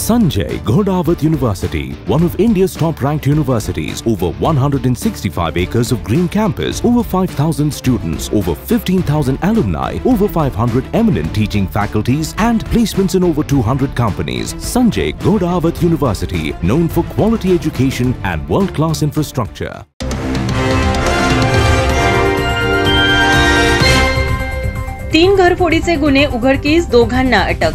Sanjay Ghodawat University, one of India's top-ranked universities, over 165 acres of green campus, over 5,000 students, over 15,000 alumni, over 500 eminent teaching faculties and placements in over 200 companies. Sanjay Ghodawat University, known for quality education and world-class infrastructure. तीन घरफोडीचे गुन्हे उघडकीस, दोघांना अटक.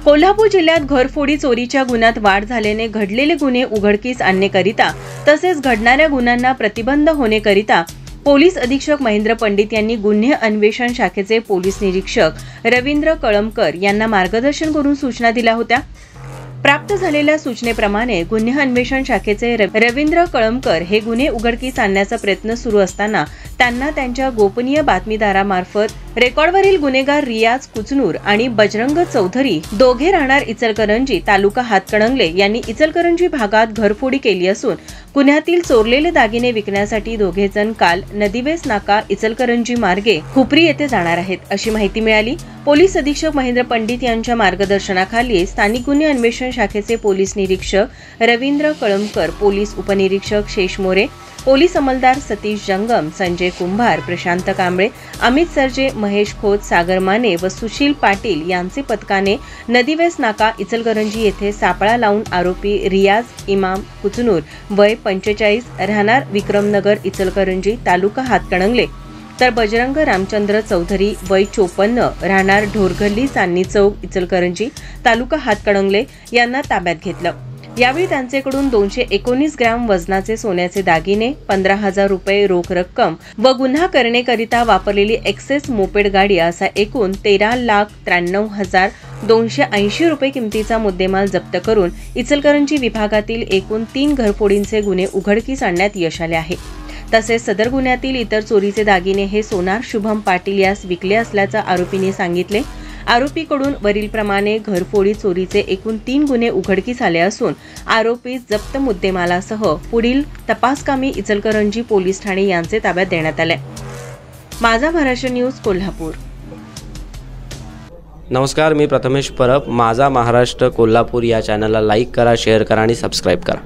कोल्हापूर जिल्ह्यात घरफोडी चोरीच्या गुन्ह्यात वाढ झाल्याने घडलेले गुन्हे उघडकीस आणण्याकरिता तसेच घडणाऱ्या गुन्ह्यांना प्रतिबंध होण्याकरिता पोलीस अधीक्षक महेंद्र पंडित यांनी गुन्हे अन्वेषण शाखेचे पोलीस निरीक्षक रवींद्र कळमकर यांना मार्गदर्शन करून सूचना दिल्या होत्या. प्राप्त झालेल्या सूचनेप्रमाणे गुन्हे अन्वेषण शाखेचे रवींद्र कळमकर हे गुन्हे उघडकीस आणण्याचा प्रयत्न सुरू असताना त्यांना त्यांच्या गोपनीय बातमीदारामार्फत रेकॉर्डवरील गुन्हेगार रियाज कुचनूर आणि बजरंग चौधरी, दोघे राहणार इचलकरंजी, तालुका हातकणंगले यांनी इचलकरंजी भागात घरफोडी केली असून गुन्ह्यातील चोरलेले दागिने विकण्यासाठी दोघे जण काल नदीवेस नाका इचलकरंजी मार्गे खुपरी येथे जाणार आहेत अशी माहिती मिळाली. पोलीस अधीक्षक महेंद्र पंडित यांच्या मार्गदर्शनाखाली स्थानिक गुन्हे अन्वेषण शाखेचे पोलीस निरीक्षक रवींद्र कळमकर, पोलीस उपनिरीक्षक शेष मोरे, पोलीस अंमलदार सतीश जंगम, संजय कुंभार, प्रशांत कांबळे, अमित सरजे, महेश खोत, सागर माने व सुशील पाटील यांचे पथकाने नदीवेस नाका इचलकरंजी येथे सापळा लावून आरोपी रियाज इमाम कुचनूर वय 45 राहणार विक्रमनगर इचलकरंजी, तालुका हातकणंगले, तर बजरंग रामचंद्र चौधरी वय 54 राहणार ढोरगल्ली चांदणी चौक इचलकरंजी, तालुका हातकणंगले यांना ताब्यात घेतलं. यावेळी त्यांच्याकडून 219 ग्रॅम वजनाचे सोन्याचे दागिने, 15,000 रुपये रोख रक्कम व गुन्हा करण्याकरिता वापरलेली एक्सेस मोपेड गाडी असा एकूण 13,93,280 रुपये किमतीचा मुद्देमाल जप्त करून इचलकरंजी विभागातील एकूण 3 घरफोडींचे गुन्हे उघडकीस आणण्यात यश आले आहे. तसेच सदर गुन्ह्यातील इतर चोरीचे दागिने हे सोनार शुभम पाटील यास विकले असल्याचं आरोपीने सांगितले. आरोपीकडून वरीलप्रमाणे घरफोडी चोरीचे एकूण 3 गुन्हे उघडकीस आले असून आरोपी जप्त मुद्देमालासह पुढील तपासकामी इचलकरंजी पोलीस ठाणे यांचे ताब्यात देण्यात आले. माझा महाराष्ट्र न्यूज, कोल्हापूर. नमस्कार, मी प्रथमेश परब. माझा महाराष्ट्र कोल्हापूर या चॅनलला लाईक करा, शेअर करा आणि सबस्क्राईब करा.